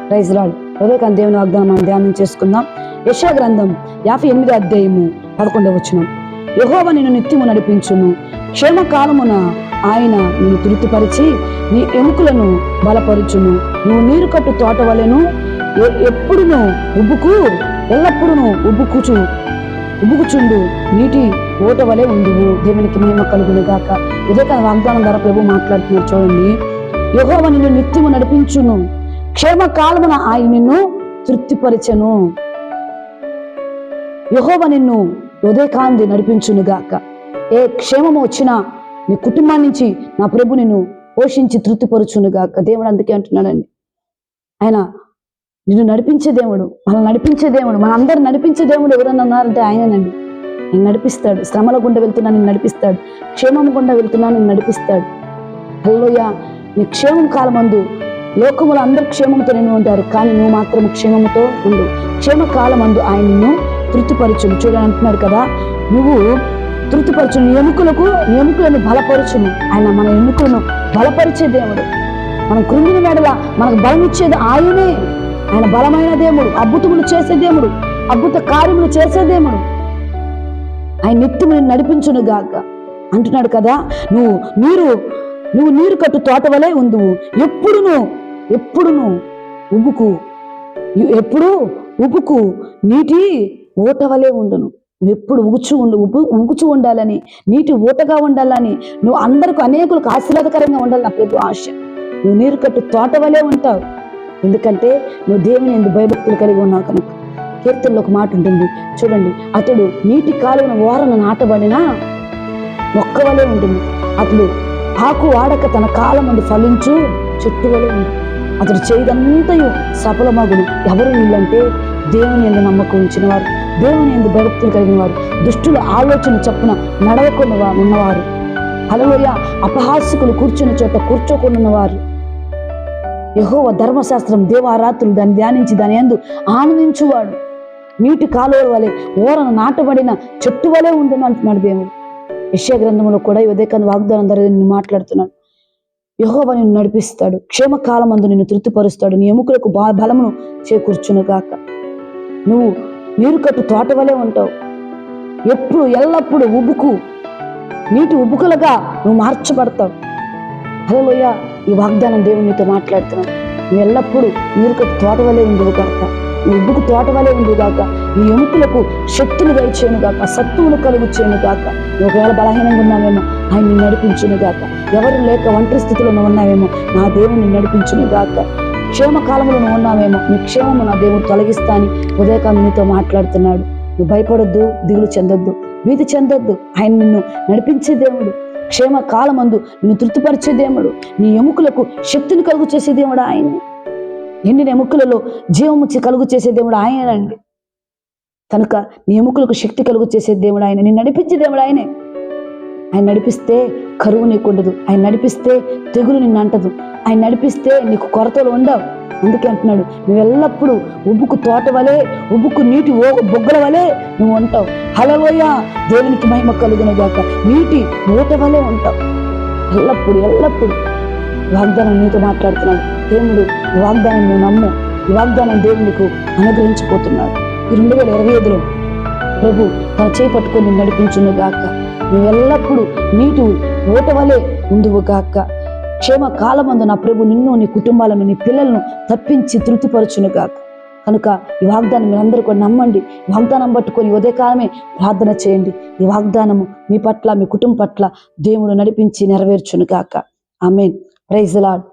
Praise lord. ఉదయకాంత దేవుని వాగ్దానం మనం ధ్యానం చేసుకుందాం. యెషయా గ్రంథం 58వ అధ్యాయము 11వ వచనం. యెహోవా నిన్ను నిత్యము నడిపించును, క్షేమకాలమున ఆయన నిన్ను తృప్తిపరిచి నీ ఎముకలను బలపరుచును. నువ్వు నీరు కట్టు తోట వలెను ఎప్పుడును ఎల్లప్పుడూ ఉబ్బుకుచుండు నీటి ఓట వలె ఉండువు. దేవునికి మహిమ కలుగును గాక. ఉదయకాల వాగ్దానం ద్వారా ప్రభు మాట్లాడుతున్నారు. చూడండి, యెహోవా నిన్ను నిత్యము నడిపించును, క్షేమకాలమున ఆయన నిన్ను తృప్తిపరచెను. యెహోవా నిన్ను ఉదయకాంతి నడిపించును గాక. ఏ క్షేమము వచ్చినా నీ కుటుంబం నుంచి నా ప్రభు నిన్ను పోషించి తృప్తిపరచును గాక. దేవుడు అందుకే అంటున్నాడండి, ఆయన నిన్ను నడిపించే దేవుడు, మనం నడిపించే దేవుడు, మన అందరు నడిపించే దేవుడు ఎవరన్నా ఉన్నారంటే ఆయననండి. నేను నడిపిస్తాడు. శ్రమల గుండా వెళ్తున్నా నేను నడిపిస్తాడు, క్షేమం గుండా వెళ్తున్నా నేను నడిపిస్తాడు. హల్లెలూయా. నీ క్షేమం కాలమందు లోకములు అందరు క్షేమంతో నిన్ను ఉంటారు, కానీ నువ్వు మాత్రం క్షేమంతో ఉండు. క్షేమకాలమందు ఆయన నిన్ను తృప్తిపరచును. చూడని అంటున్నాడు కదా, నువ్వు తృప్తిపరచును, నీ ఎముకలను బలపరచును. ఆయన మన ఎముకలను బలపరిచే దేవుడు. మనం కృంగిన వేళ మనకు బలం ఇచ్చేది ఆయనే. ఆయన బలమైన దేవుడు, అద్భుతములు చేసే దేవుడు, అద్భుత కార్యములు చేసే దేవుడు. ఆయన నిత్యము నడిపించును గాక అంటున్నాడు కదా. నువ్వు నీరు కట్టు తోట వలె ఉందువు, ఎప్పుడును ఉబ్బుకు నీటి ఊట వలె ఉండును. నువ్వు ఎప్పుడు ఉగుచు ఉండాలని, నీటి ఊటగా ఉండాలని, నువ్వు అందరికి అనేకులకు ఆశీర్వాదకరంగా ఉండాలి. నా ప్రభు ఆశ. నువ్వు నీరు కట్టు తోట వలె ఉంటావు, ఎందుకంటే నువ్వు దేవుని యందు భయభక్తులు కలిగి ఉన్నావు కనుక. కీర్తనలో ఒక మాట ఉంటుంది చూడండి, అతడు నీటి కాలువన ఓరన నాటబడిన మొక్క వలె ఉంటుంది, అతడు ఆకు వాడక తన కాలమందు ఫలించు చెట్టు వలె ఉంది. అతడు చేయదంతయు సఫలమగును. ఎవరు వీళ్ళంటే దేవుని యందు నమ్మకం ఉంచిన వారు, దేవుని యందు భయభక్తులు కలిగిన వారు, దుష్టుల ఆలోచన చొప్పున నడవకుండా ఉన్నవారు, హల్లెలూయా, అపహాస్యకులు కూర్చున్న చోట కూర్చోకుండా వారు, యెహోవా ధర్మశాస్త్రం దేవారాత్రులు దాన్ని ధ్యానించి దాని యందు ఆనందించువాడు, నీటి కాలువ వలె ఓరన నాటబడిన చెట్టు వలె ఉండును అంటున్నాడు దేవుడు. యెషయా గ్రంథంలో కూడా ఈ ఉదయకాంత వాగ్దానం ద్వారా నేను మాట్లాడుతున్నాను. యెహోవా నిన్ను నడిపిస్తాడు, క్షేమకాలమందు నిన్ను తృప్తిపరుస్తాడు, నీ ఎముకలకు బలమును చేకూర్చును గాక. నువ్వు నీరు కట్టు తోట వలె ఉంటావు, ఎల్లప్పుడూ నీటి ఉబ్బుకులుగా నువ్వు మార్చబడతావు. హల్లెలూయా. ఈ వాగ్దానం దేవుడు నీతో మాట్లాడుతున్నాడు. నువ్వు ఎల్లప్పుడూ నీరు కట్టు తోట వలె ఉండువు గాక, నువ్వు ఉబ్బుకు తోట వలె ఉండువు గాక, నీ ఎముకలకు శక్తిని దయచేయను గాక, సత్తువులు కలుగు చేయను గాక. నువ్వు ఒకవేళ బలహీనంగా ఉన్నావేమో ఆయన నిన్ను నడిపించును గాక. ఎవరు లేక ఒంటరి స్థితిలో నువ్వు ఉన్నావేమో నా దేవుని నడిపించును గాక. క్షేమకాలంలో నువ్వు ఉన్నావేమో నీ క్షేమము నా దేవుడు తొలగిస్తాని ఉదయకాలం నీతో మాట్లాడుతున్నాడు. నువ్వు భయపడొద్దు, దిగులు చెందొద్దు, భీతి చెందొద్దు. ఆయన నిన్ను నడిపించే దేవుడు, క్షేమకాలమందు నిన్ను తృప్తిపరిచే దేవుడు, నీ ఎముకలకు శక్తిని కలుగు చేసే దేవుడు ఆయన. ఎండిన ఎముకలలో జీవము కలుగు చేసే దేవుడు ఆయనండి. కనుక నీ ఎముకలకు శక్తి కలుగు చేసే దేవుడు ఆయన, నిన్ను నడిపించే దేవుడు ఆయనే. ఆయన నడిపిస్తే కరువు నీకు ఉండదు, ఆయన నడిపిస్తే తెగులు నిన్ను అంటదు, ఆయన నడిపిస్తే నీకు కొరతలు ఉండవు. అందుకే అంటున్నాడు, నువ్వు ఎల్లప్పుడూ ఉబ్బుకు తోట వలె, ఉబ్బుకు నీటి బొగ్గల వలె నువ్వు ఉంటావు. హల్లెలూయా. దేవునికి మహిమ కలుగును గాక. నీటి ఊట వలె ఉంటావు ఎల్లప్పుడు. వాగ్దానం నీతో మాట్లాడుతున్నాడు దేవుడు. ఈ వాగ్దానం నువ్వు నమ్ము. ఈ వాగ్దానం దేవుడు నీకు అనుగ్రహించిపోతున్నాడు. ఈ 2025లో ప్రభు తన చేయి పట్టుకొని నడిపించును గాక. నువ్వు ఎల్లప్పుడూ నీటి ఊట వలె ఉందువు గాక. క్షేమకాలమందు నా ప్రభు నిన్ను, నీ కుటుంబాలను, నీ పిల్లలను తప్పించి తృప్తిపరచును గాక. కనుక ఈ వాగ్దానం మీరందరూ కూడా నమ్మండి. వాగ్దానం పట్టుకొని ఉదయకాలమే ప్రార్థన చేయండి. ఈ వాగ్దానము మీ పట్ల, మీ కుటుంబం పట్ల దేవుడు నడిపించి నెరవేర్చును గాక. ఆమేన్. Praise the lord.